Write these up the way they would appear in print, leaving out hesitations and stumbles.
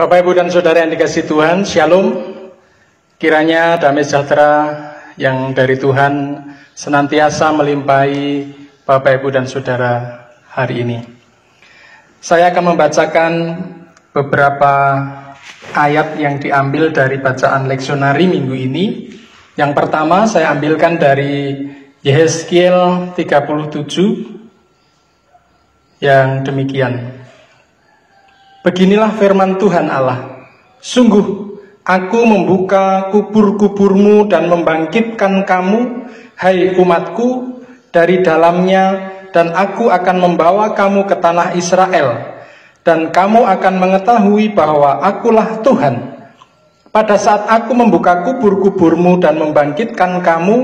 Bapak, Ibu, dan Saudara yang dikasihi Tuhan, Shalom. Kiranya damai sejahtera yang dari Tuhan senantiasa melimpahi Bapak, Ibu, dan Saudara hari ini. Saya akan membacakan beberapa ayat yang diambil dari bacaan leksionari minggu ini. Yang pertama saya ambilkan dari Yehezkiel 37 yang demikian. Beginilah firman Tuhan Allah, sungguh aku membuka kubur-kuburmu dan membangkitkan kamu, hai umatku, dari dalamnya, dan aku akan membawa kamu ke tanah Israel, dan kamu akan mengetahui bahwa akulah Tuhan. Pada saat aku membuka kubur-kuburmu dan membangkitkan kamu,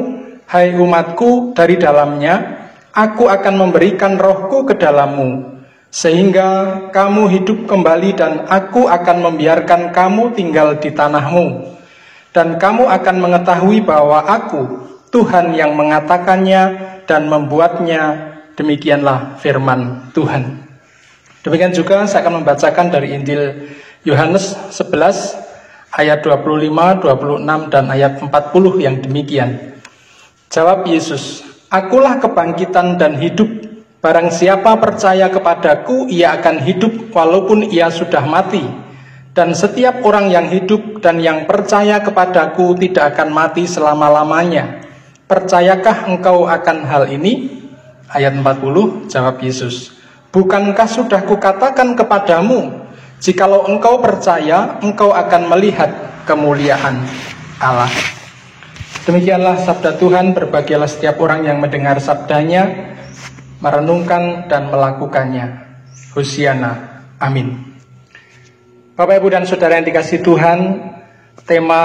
hai umatku, dari dalamnya, aku akan memberikan rohku ke dalammu, sehingga kamu hidup kembali, dan aku akan membiarkan kamu tinggal di tanahmu. Dan kamu akan mengetahui bahwa aku, Tuhan yang mengatakannya dan membuatnya. Demikianlah firman Tuhan. Demikian juga saya akan membacakan dari Injil Yohanes 11 ayat 25, 26 dan ayat 40 yang demikian. Jawab Yesus, akulah kebangkitan dan hidup. Barang siapa percaya kepadaku, ia akan hidup walaupun ia sudah mati. Dan setiap orang yang hidup dan yang percaya kepadaku tidak akan mati selama-lamanya. Percayakah engkau akan hal ini? Ayat 40, jawab Yesus, bukankah sudah kukatakan kepadamu, jikalau engkau percaya, engkau akan melihat kemuliaan Allah. Demikianlah sabda Tuhan. Berbahagialah setiap orang yang mendengar sabdanya, merenungkan dan melakukannya. Hosiana, amin. Bapak, Ibu, dan Saudara yang dikasihi Tuhan, tema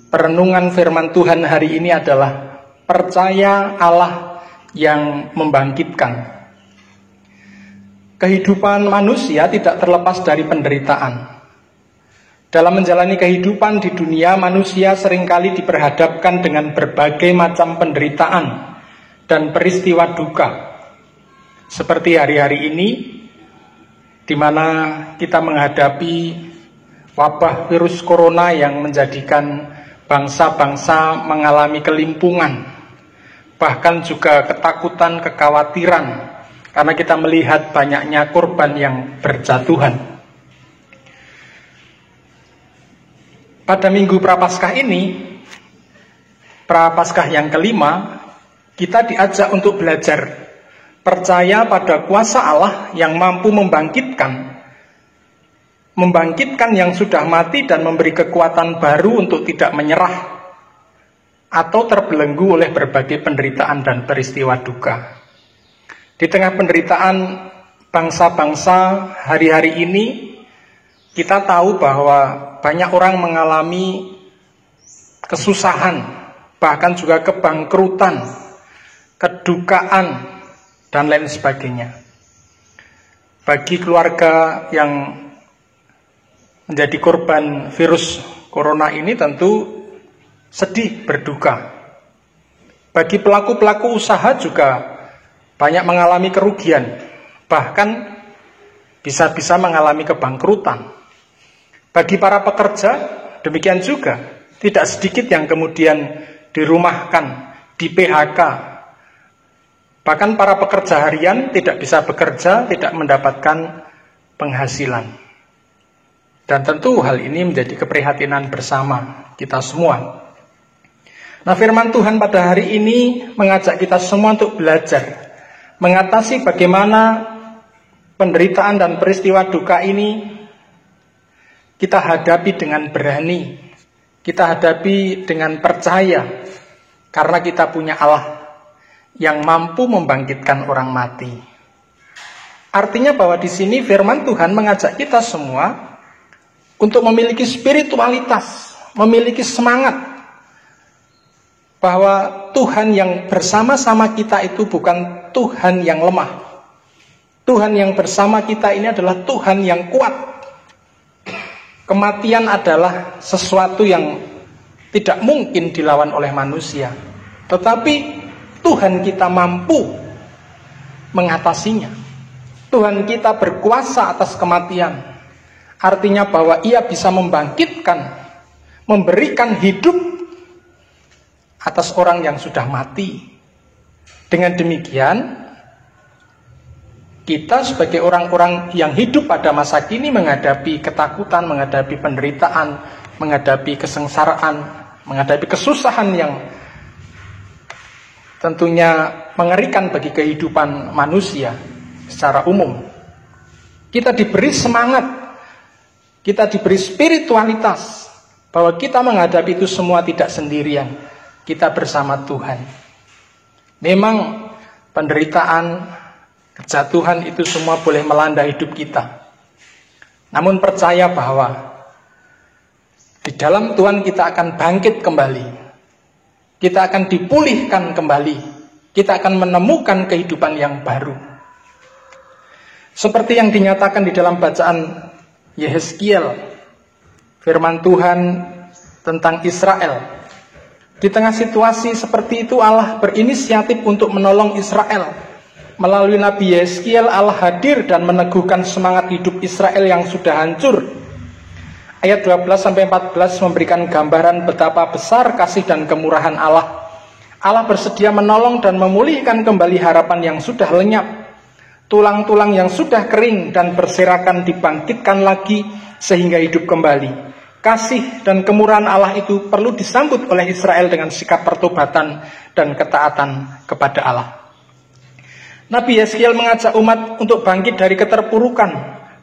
perenungan firman Tuhan hari ini adalah percaya Allah yang membangkitkan. Kehidupan manusia tidak terlepas dari penderitaan. Dalam menjalani kehidupan di dunia, manusia seringkali diperhadapkan dengan berbagai macam penderitaan dan peristiwa duka, seperti hari-hari ini, di mana kita menghadapi wabah virus corona yang menjadikan bangsa-bangsa mengalami kelimpungan, bahkan juga ketakutan, kekhawatiran, karena kita melihat banyaknya korban yang berjatuhan. Pada minggu Prapaskah ini, Prapaskah yang kelima, kita diajak untuk belajar percaya pada kuasa Allah yang mampu membangkitkan yang sudah mati dan memberi kekuatan baru untuk tidak menyerah atau terbelenggu oleh berbagai penderitaan dan peristiwa duka. Di tengah penderitaan bangsa-bangsa hari-hari ini, kita tahu bahwa banyak orang mengalami kesusahan, bahkan juga kebangkrutan, kedukaan, dan lain sebagainya. Bagi keluarga yang menjadi korban virus corona ini tentu sedih, berduka. Bagi pelaku-pelaku usaha juga banyak mengalami kerugian, bahkan bisa-bisa mengalami kebangkrutan. Bagi para pekerja demikian juga, tidak sedikit yang kemudian dirumahkan, di PHK. Bahkan para pekerja harian tidak bisa bekerja, tidak mendapatkan penghasilan. Dan tentu hal ini menjadi keprihatinan bersama kita semua. Nah, firman Tuhan pada hari ini mengajak kita semua untuk belajar mengatasi bagaimana penderitaan dan peristiwa duka ini kita hadapi dengan berani, kita hadapi dengan percaya, karena kita punya Allah yang mampu membangkitkan orang mati. Artinya bahwa di sini firman Tuhan mengajak kita semua untuk memiliki spiritualitas, memiliki semangat bahwa Tuhan yang bersama-sama kita itu bukan Tuhan yang lemah. Tuhan yang bersama kita ini adalah Tuhan yang kuat. Kematian adalah sesuatu yang tidak mungkin dilawan oleh manusia, tetapi Tuhan kita mampu mengatasinya. Tuhan kita berkuasa atas kematian. artinya bahwa ia bisa membangkitkan, memberikan hidup atas orang yang sudah mati. Dengan demikian, kita sebagai orang-orang yang hidup pada masa kini menghadapi ketakutan, menghadapi penderitaan, menghadapi kesengsaraan, menghadapi kesusahan yang tentunya mengerikan bagi kehidupan manusia secara umum. Kita diberi semangat, kita diberi spiritualitas, bahwa kita menghadapi itu semua tidak sendirian, kita bersama Tuhan. Memang penderitaan, kejatuhan itu semua boleh melanda hidup kita. Namun percaya bahwa di dalam Tuhan kita akan bangkit kembali. Kita akan dipulihkan kembali. Kita akan menemukan kehidupan yang baru. Seperti yang dinyatakan di dalam bacaan Yehezkiel, firman Tuhan tentang Israel. Di tengah situasi seperti itu Allah berinisiatif untuk menolong Israel. Melalui Nabi Yehezkiel, Allah hadir dan meneguhkan semangat hidup Israel yang sudah hancur. Ayat 12-14 memberikan gambaran betapa besar kasih dan kemurahan Allah. Allah bersedia menolong dan memulihkan kembali harapan yang sudah lenyap. Tulang-tulang yang sudah kering dan berserakan dibangkitkan lagi sehingga hidup kembali. Kasih dan kemurahan Allah itu perlu disambut oleh Israel dengan sikap pertobatan dan ketaatan kepada Allah. Nabi Yehezkiel mengajak umat untuk bangkit dari keterpurukan,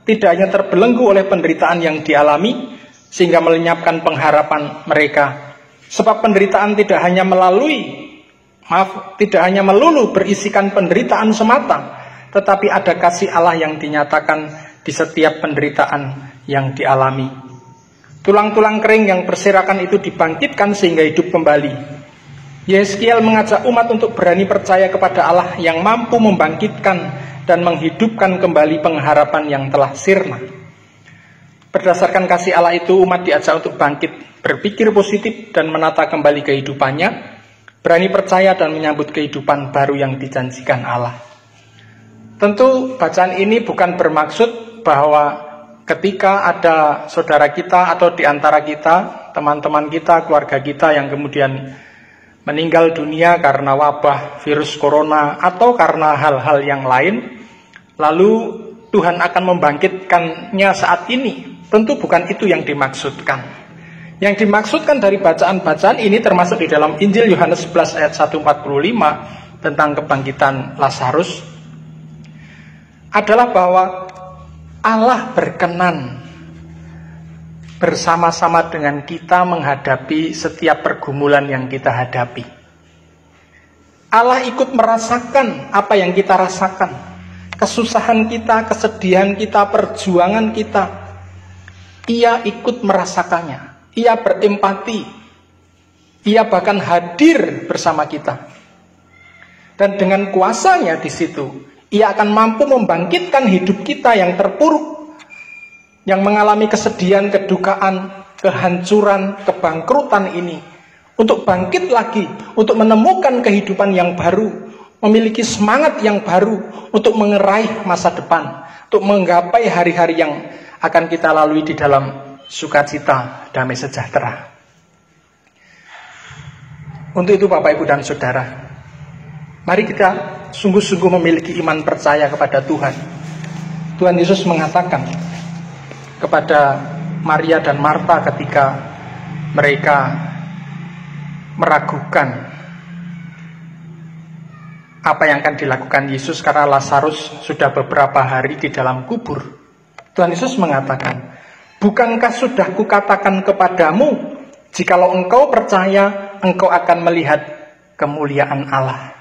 tidak hanya terbelenggu oleh penderitaan yang dialami, sehingga melenyapkan pengharapan mereka. Sebab penderitaan tidak hanya melulu berisikan penderitaan semata, tetapi ada kasih Allah yang dinyatakan di setiap penderitaan yang dialami. Tulang-tulang kering yang berserakan itu dibangkitkan sehingga hidup kembali. Yehezkiel mengajak umat untuk berani percaya kepada Allah yang mampu membangkitkan dan menghidupkan kembali pengharapan yang telah sirna. Berdasarkan kasih Allah itu, umat diajak untuk bangkit, berpikir positif dan menata kembali kehidupannya, berani percaya dan menyambut kehidupan baru yang dijanjikan Allah. Tentu bacaan ini bukan bermaksud bahwa ketika ada saudara kita atau di antara kita, teman-teman kita, keluarga kita yang kemudian meninggal dunia karena wabah virus corona atau karena hal-hal yang lain, lalu Tuhan akan membangkitkannya saat ini. Tentu bukan itu yang dimaksudkan. Yang dimaksudkan dari bacaan-bacaan ini termasuk di dalam Injil Yohanes 11 ayat 145 tentang kebangkitan Lazarus adalah bahwa Allah berkenan bersama-sama dengan kita menghadapi setiap pergumulan yang kita hadapi. Allah ikut merasakan apa yang kita rasakan, kesusahan kita, kesedihan kita, perjuangan kita. Ia ikut merasakannya, ia berempati, ia bahkan hadir bersama kita. Dan dengan kuasanya di situ, ia akan mampu membangkitkan hidup kita yang terpuruk, yang mengalami kesedihan, kedukaan, kehancuran, kebangkrutan ini, untuk bangkit lagi, untuk menemukan kehidupan yang baru, memiliki semangat yang baru, untuk mengeraih masa depan, untuk menggapai hari-hari yang akan kita lalui di dalam sukacita, damai sejahtera. Untuk itu Bapak, Ibu, dan Saudara, mari kita sungguh-sungguh memiliki iman percaya kepada Tuhan. Tuhan Yesus mengatakan kepada Maria dan Marta ketika mereka meragukan apa yang akan dilakukan Yesus karena Lazarus sudah beberapa hari di dalam kubur. Tuhan Yesus mengatakan, bukankah sudah kukatakan kepadamu, jikalau engkau percaya, engkau akan melihat kemuliaan Allah.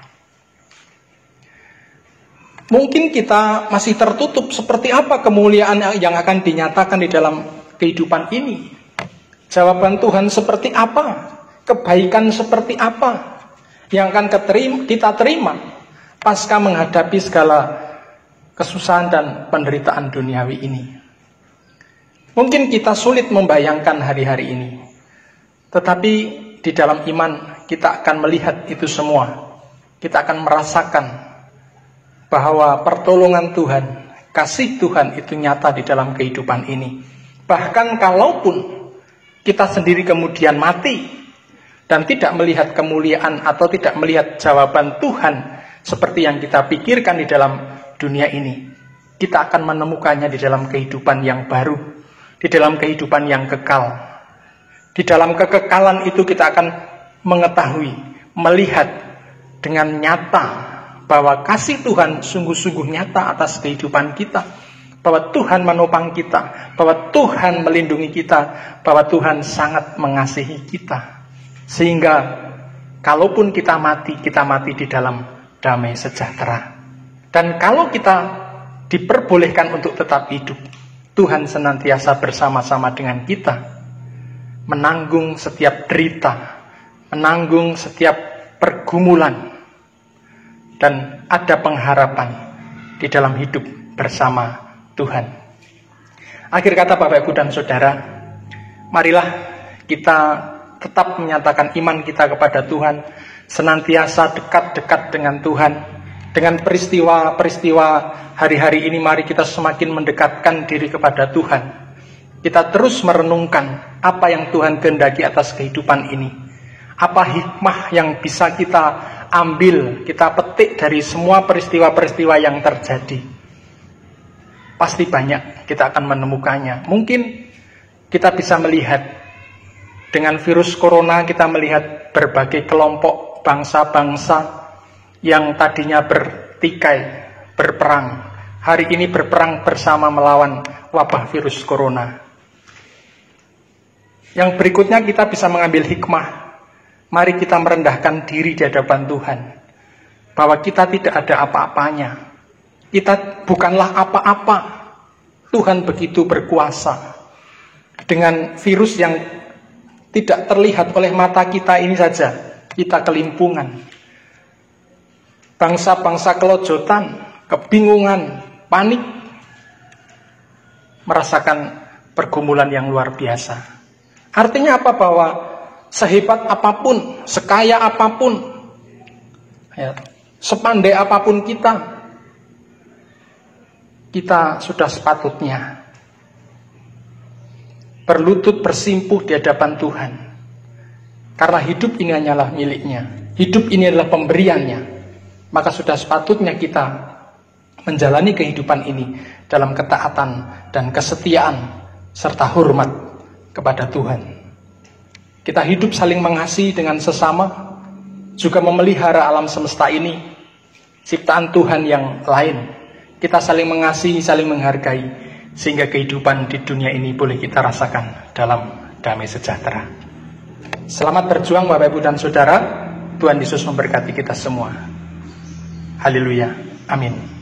Mungkin kita masih tertutup seperti apa kemuliaan yang akan dinyatakan di dalam kehidupan ini. Jawaban Tuhan seperti apa? Kebaikan seperti apa yang akan kita terima pasca menghadapi segala kesusahan dan penderitaan duniawi ini. Mungkin kita sulit membayangkan hari-hari ini, tetapi di dalam iman kita akan melihat itu semua. Kita akan merasakan bahwa pertolongan Tuhan, kasih Tuhan itu nyata di dalam kehidupan ini. Bahkan kalaupun kita sendiri kemudian mati dan tidak melihat kemuliaan atau tidak melihat jawaban Tuhan seperti yang kita pikirkan di dalam dunia ini, kita akan menemukannya di dalam kehidupan yang baru, di dalam kehidupan yang kekal. Di dalam kekekalan itu kita akan mengetahui, melihat dengan nyata bahwa kasih Tuhan sungguh-sungguh nyata atas kehidupan kita, bahwa Tuhan menopang kita, bahwa Tuhan melindungi kita, bahwa Tuhan sangat mengasihi kita. Sehingga kalaupun kita mati di dalam damai sejahtera. Dan kalau kita diperbolehkan untuk tetap hidup, Tuhan senantiasa bersama-sama dengan kita, menanggung setiap derita, menanggung setiap pergumulan, dan ada pengharapan di dalam hidup bersama Tuhan. Akhir kata Bapak, Ibu, dan Saudara, marilah kita tetap menyatakan iman kita kepada Tuhan, senantiasa dekat-dekat dengan Tuhan. Dengan peristiwa-peristiwa hari-hari ini, mari kita semakin mendekatkan diri kepada Tuhan. Kita terus merenungkan apa yang Tuhan kehendaki atas kehidupan ini. Apa hikmah yang bisa kita ambil, kita petik dari semua peristiwa-peristiwa yang terjadi. Pasti banyak kita akan menemukannya. Mungkin kita bisa melihat dengan virus corona, kita melihat berbagai kelompok bangsa-bangsa yang tadinya bertikai, berperang, hari ini berperang bersama melawan wabah virus corona. Yang berikutnya kita bisa mengambil hikmah. Mari kita merendahkan diri di hadapan Tuhan, bahwa kita tidak ada apa-apanya. Kita bukanlah apa-apa. Tuhan begitu berkuasa. Dengan virus yang tidak terlihat oleh mata kita ini saja, kita kelimpungan. Bangsa-bangsa kelojotan, kebingungan, panik, merasakan pergumulan yang luar biasa. Artinya apa? Bahwa sehebat apapun, sekaya apapun, sepandai apapun kita sudah sepatutnya berlutut bersimpuh di hadapan Tuhan. Karena hidup ini hanyalah miliknya, hidup ini adalah pemberiannya. Maka sudah sepatutnya kita menjalani kehidupan ini dalam ketaatan dan kesetiaan serta hormat kepada Tuhan. Kita hidup saling mengasihi dengan sesama, juga memelihara alam semesta ini, ciptaan Tuhan yang lain. Kita saling mengasihi, saling menghargai, sehingga kehidupan di dunia ini boleh kita rasakan dalam damai sejahtera. Selamat berjuang Bapak, Ibu, dan Saudara. Tuhan Yesus memberkati kita semua. Haleluya. Amin.